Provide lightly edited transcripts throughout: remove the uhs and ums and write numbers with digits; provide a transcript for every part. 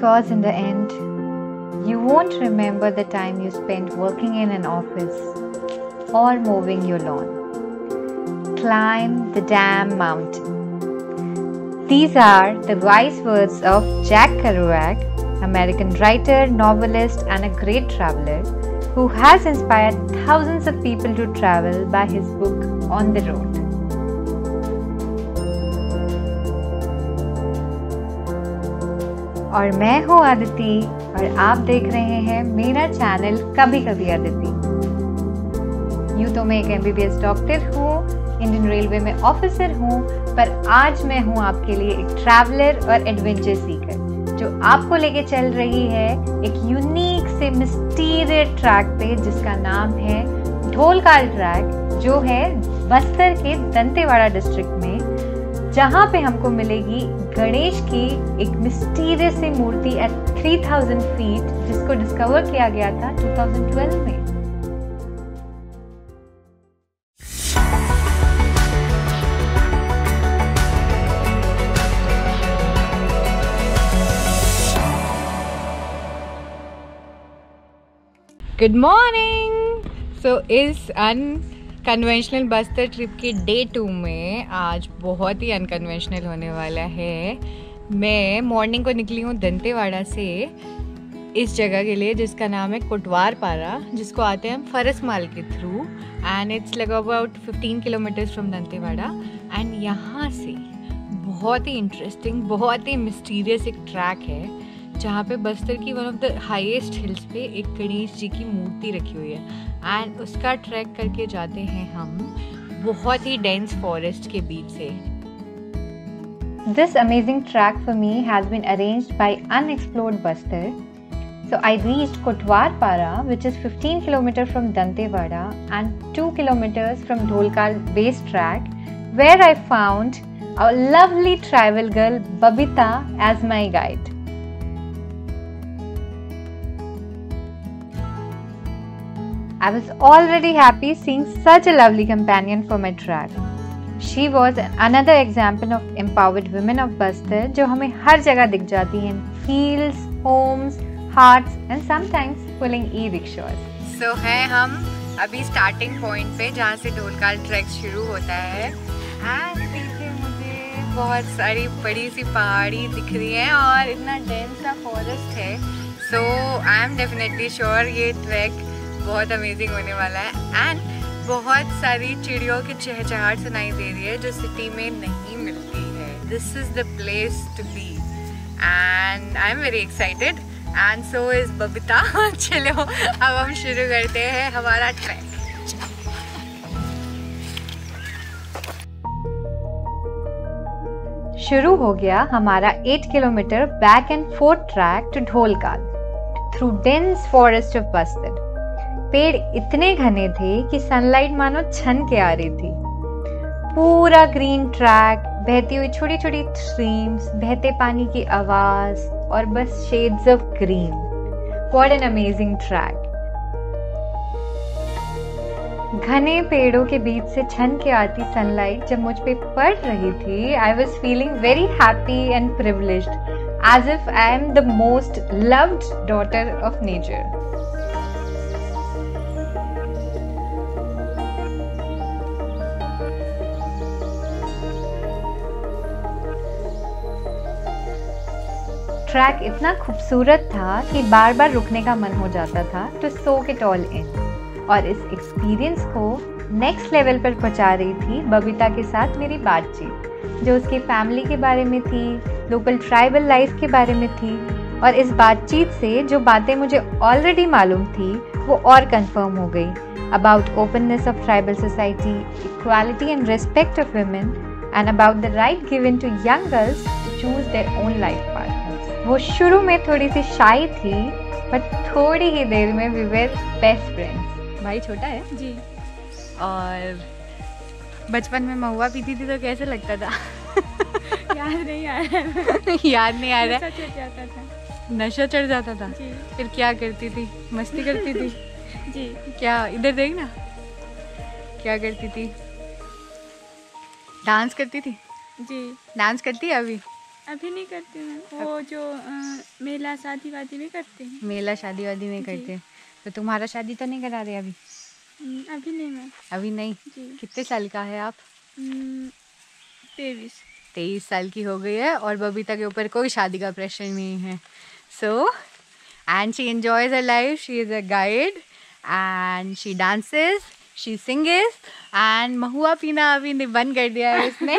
because in the end, you won't remember the time you spent working in an office or mowing your lawn. Climb the damn mountain. These are the wise words of Jack Kerouac, American writer, novelist, and a great traveler who has inspired thousands of people to travel by his book On the Road. और मैं हूँ आदिति और आप देख रहे हैं मेरा channel कभी कभी आदिति। यूँ तो मैं एक MBBS डॉक्टर हूँ, इंडियन रेलवे में ऑफिसर हूँ, पर आज मैं हूँ आपके लिए एक ट्रैवलर और एडवेंचर सीकर जो आपको लेके चल रही है एक यूनिक से मिस्टीरियस ट्रैक पे जिसका नाम है ढोलकाल ट्रैक, जो है बस्तर के दंतेवाड़ा डिस्ट्रिक्ट में, जहाँ पे हमको मिलेगी गणेश की एक मिस्टीरियस सी मूर्ति एट 3000 फीट जिसको डिस्कवर किया गया था 2012 में। Good morning. सो इस अनकन्वेंशनल बस्तर ट्रिप की डे 2 में आज बहुत ही अनकन्वेंशनल होने वाला है। मैं मॉर्निंग को निकली हूँ दंतेवाड़ा से इस जगह के लिए जिसका नाम है कोटवार पारा, जिसको आते हैं हम फरसमाल के through, and it's like about 15 kilometres from Dantewada. And यहाँ से बहुत ही इंटरेस्टिंग, बहुत ही मिस्टीरियस एक ट्रैक है जहाँ पे बस्तर की one of the highest hills पे एक गणेश जी की मूर्ति रखी हुई है एंड उसका ट्रैक करके जाते हैं हम बहुत ही डेंस फॉरेस्ट के बीच से। This amazing track for me has been arranged by Unexplored Bastar. So I reached Kotwar Para, which is 15 km from Dantewada and 2 km from Dholkal base track, where I found a lovely tribal girl Babita as my guide. I was already happy seeing such a lovely companion for my track. She was another example of empowered women of Bastar जो हमें हर जगह दिख जाती हैं, fields, homes, hearts and sometimes pulling e-rickshaws. So है हम अभी starting point पे जहाँ से ढोलकाल ट्रैक शुरू होता है एंड पीछे मुझे बहुत सारी बड़ी सी पहाड़ी दिख रही हैं और इतना डेंस सा फॉरेस्ट है। सो आई एम डेफिनेटली श्योर ये ट्रैक बहुत अमेजिंग होने वाला है एंड बहुत सारी चिड़ियों की चहचहाट सुनाई दे रही है जो सिटी में नहीं मिलती है। This is the place to be and I am very excited and so is Babita. चलो अब हम शुरू करते हैं हमारा ट्रैक। शुरू हो गया हमारा 8 kilometre back and forth track to Dholkal through dense forest of Bastar. पेड़ इतने घने थे कि सनलाइट मानो छन के आ रही थी। पूरा ग्रीन ट्रैक, बहती हुई छोटी छोटी स्ट्रीम्स, बहते पानी की आवाज और बस shades of green. What an amazing track. घने पेड़ों के बीच से छन के आती सनलाइट जब मुझ पे पड़ रही थी, I was feeling very happy and privileged, as if I am the most loved daughter of nature. Track इतना खूबसूरत था कि बार बार रुकने का मन हो जाता था to soak it all in, और इस एक्सपीरियंस को नेक्स्ट लेवल पर पहुंचा रही थी बबीता के साथ मेरी बातचीत, जो उसकी फैमिली के बारे में थी, लोकल ट्राइबल लाइफ के बारे में थी। और इस बातचीत से जो बातें मुझे ऑलरेडी मालूम थी वो और कंफर्म हो गई about openness of tribal society, equality and respect of women and about the right given to young girls to choose their own life partner. वो शुरू में थोड़ी सी शाई थी, बट थोड़ी ही देर में वी वर बेस्ट फ्रेंड्स। भाई छोटा है जी, और बचपन में महुआ पीती थी तो कैसे लगता था? याद नहीं आ रहा है। याद नहीं आ रहा नशा चढ़ जाता था। नशा चढ़ जाता था जी। फिर क्या करती थी? मस्ती करती थी? जी। क्या इधर देख ना, क्या करती थी? डांस करती थी? जी। डांस करती है अभी? अभी नहीं करते मैं, वो जो मेला शादी वादी में करते हैं। मेला शादी वादी में करते, तो तुम्हारा शादी तो नहीं करा रहे अभी? अभी नहीं मैम। अभी नहीं जी। कितने साल का है आप? 23 साल की हो गई है और बबीता के ऊपर कोई शादी का प्रेशर नहीं है। So and she enjoys her life, she is a guide and she dances, she sings and महुआ पीना अभी बंद कर दिया है इसने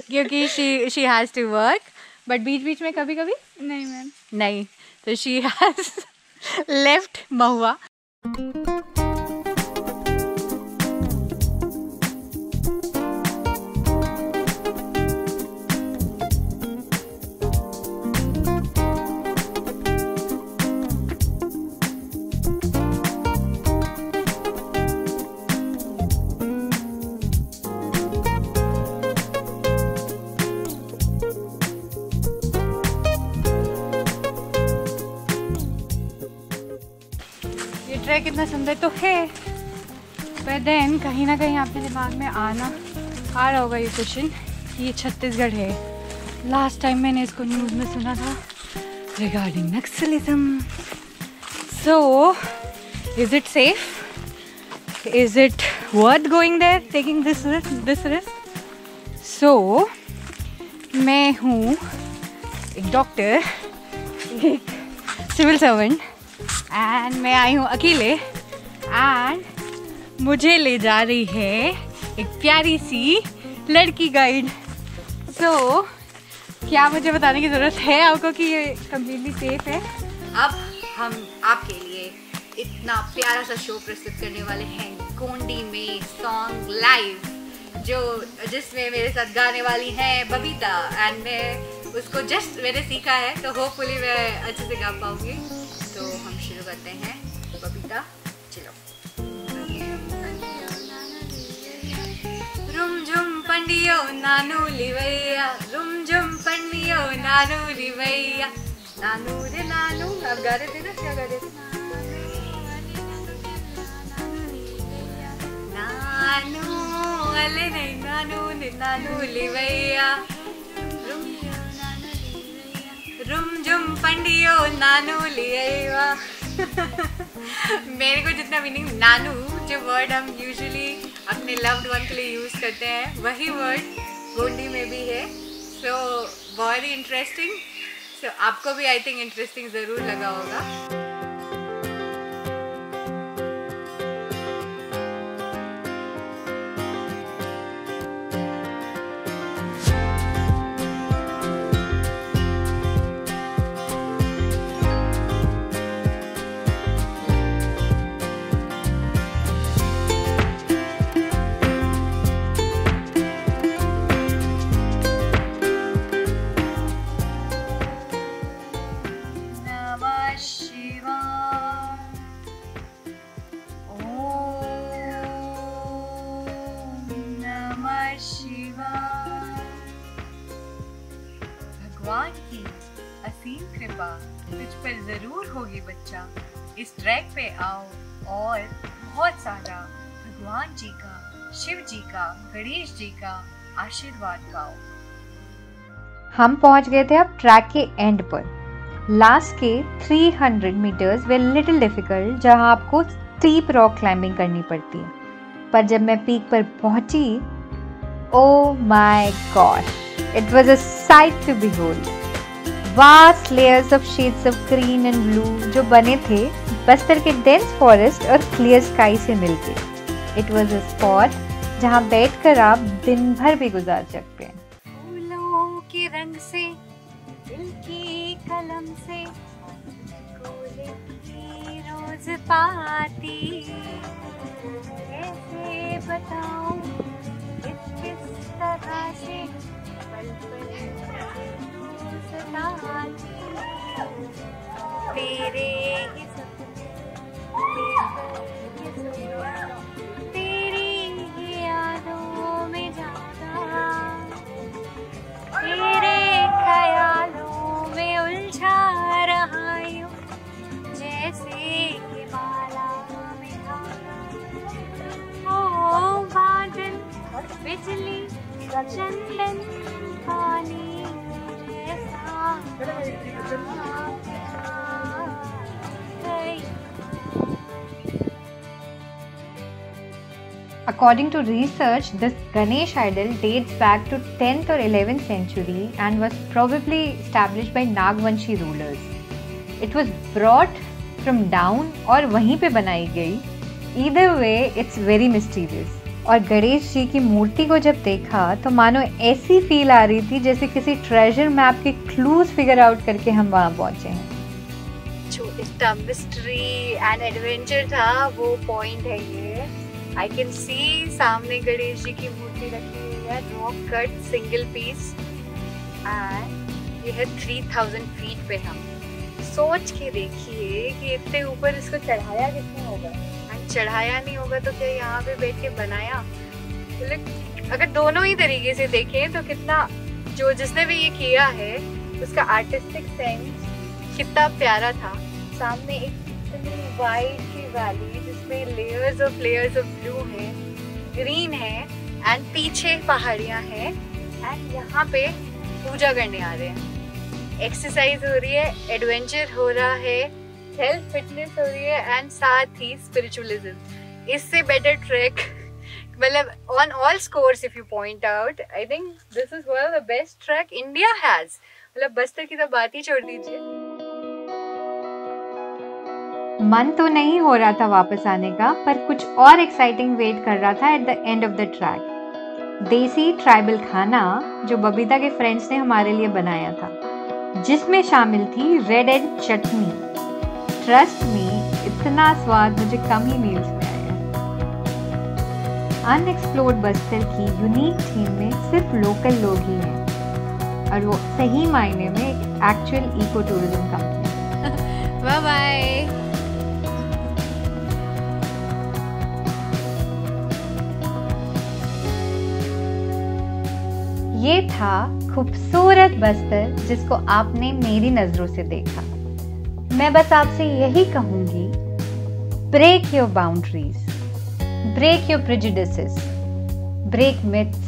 क्योंकि she has to work, but बीच बीच में कभी कभी नहीं मैम। नहीं, तो she has left mahua. Track इतना सुंदर तो है, पर देन कहीं ना कहीं आपके दिमाग में आ रहा होगा ये क्वेश्चन कि ये छत्तीसगढ़ है। लास्ट टाइम मैंने इसको न्यूज़ में सुना था regarding naxalism. So is it safe? Is it worth going there, taking this risk? So मैं हूँ एक डॉक्टर, एक सिविल सर्वेंट एंड मैं आई हूँ अकेले एंड मुझे ले जा रही है एक प्यारी सी लड़की गाइड। सो क्या मुझे बताने की ज़रूरत है आपको कि ये कम्प्लीटली सेफ है? अब हम आपके लिए इतना प्यारा सा शो प्रस्तुत करने वाले हैं गोंडी में सॉन्ग लाइव, जिसमें मेरे साथ गाने वाली हैं बबीता एंड मैं उसको जस्ट मैंने सीखा है, तो होपफुली मैं अच्छे से गा पाऊँगी। तो हम शुरू करते हैं। बबीता चलो। रुम झुम पंडियो नानू लिवैया, रुम झुम पंडियो नानू लिवैया, नानू रे नानू। आप गा रहे थे ना, क्या गा रहे थे? नानू अले नहीं नानू ने नानू लिवैया, रुम झुम पंडियो नानू लिया। मेरे को जितना मीनिंग नानू, जो वर्ड हम यूजुअली अपने लव्ड वन के लिए यूज़ करते हैं, वही वर्ड गोंडी में भी है। सो बहुत ही इंटरेस्टिंग। सो आपको भी आई थिंक इंटरेस्टिंग ज़रूर लगा होगा। भगवान की असीम कृपा तुझ पर जरूर होगी बच्चा। इस ट्रैक पे आओ और बहुत सारा भगवान जी का, शिव जी का, गणेश जी का आशीर्वाद पाओ। हम पहुंच गए थे अब ट्रैक के एंड पर। लास्ट के 300 मीटर्स वे लिटिल डिफिकल्ट, जहां आपको स्टीप रॉक क्लाइंबिंग करनी पड़ती है। पर जब मैं पीक पर पहुंची, oh my gosh, it was a sight to behold. Vast layers of shades of green and blue जो बने थे बस्तर के डेंस फॉरेस्ट और क्लियर स्काई से मिलके। इट वाज अ स्पॉट जहां बैठकर आप दिन भर भी गुजार सकते हैं। फूलों के रंग से, दिल की कलम से, कोले की रोज पाती, कैसे बताऊं किस तरह से पल पल सताती, तेरे ही सपने, तेरी ही यादों में जाना, तेरे ख्यालों में उलझा रहा यूं, जैसे कि माला में धागा। ओ बादल, बिजली, चंदन, पानी, According to research, this Ganesh idol dates back to 10th or 11th century and was probably established by Nagvanshi rulers. It was brought from down और वहीं पे बनाई गई. Either way, it's very mysterious. और गणेश जी की मूर्ति को जब देखा तो मानो ऐसी फील आ रही थी जैसे किसी ट्रेजर मैप के क्लूज फिगर आउट करके हम वहाँ पहुँचे हैं. जो इतना मिस्ट्री एंड एडवेंचर था वो पॉइंट है ये. आई कैन सी सामने गणेश जी की मूर्ति रखी हुई है, rock cut single piece, and ये है 3000 फीट पे. हम सोच के देखिए कि इतने ऊपर इसको चढ़ाया किसने होगा, एंड चढ़ाया नहीं होगा तो क्या यहाँ पे बैठ के बनाया. अगर दोनों ही तरीके से देखें तो कितना, जो जिसने भी ये किया है उसका आर्टिस्टिक सेंस कितना प्यारा था. सामने एक इतनी वाइड की वैली जिसमें लेयर्स ऑफ ब्लू है, ग्रीन है, एंड पीछे पहाड़ियाँ हैं, एंड यहाँ पे पूजा करने आ रहे हैं. एक्सरसाइज हो रही है, एडवेंचर हो रहा है, हेल्थ फिटनेस हो रही है, एंड साथ ही स्पिरिचुअलिज्म. इससे बेटर ट्रैक मतलब on all scores if you point out, I think this is one of the best track India has. मतलब बस्तर की तो बात ही छोड़ दीजिए. मन तो नहीं हो रहा था वापस आने का, पर कुछ और एक्साइटिंग वेट कर रहा था at the end of the track. देसी ट्राइबल खाना जो बबीता के फ्रेंड्स ने हमारे लिए बनाया था, जिसमें शामिल थी red and chutney. Trust me, इतना स्वाद मुझे कम ही मील्स में आया. अनएक्सप्लोर्ड बस्तर की यूनिक थीम में सिर्फ लोकल लोग ही हैं, और वो सही मायने में एक actual eco tourism company. Bye bye. ये था खूबसूरत बस्तर जिसको आपने मेरी नजरों से देखा. मैं बस आपसे यही कहूंगी, break your boundaries, break your prejudices, break myths,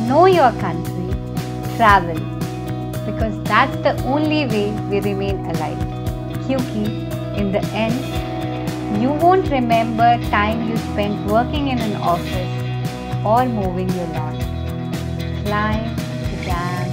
know your country, travel, because that's the only way we remain alive. क्योंकि in the end you won't remember time you spent working in an office और moving your lawn. Climb the damn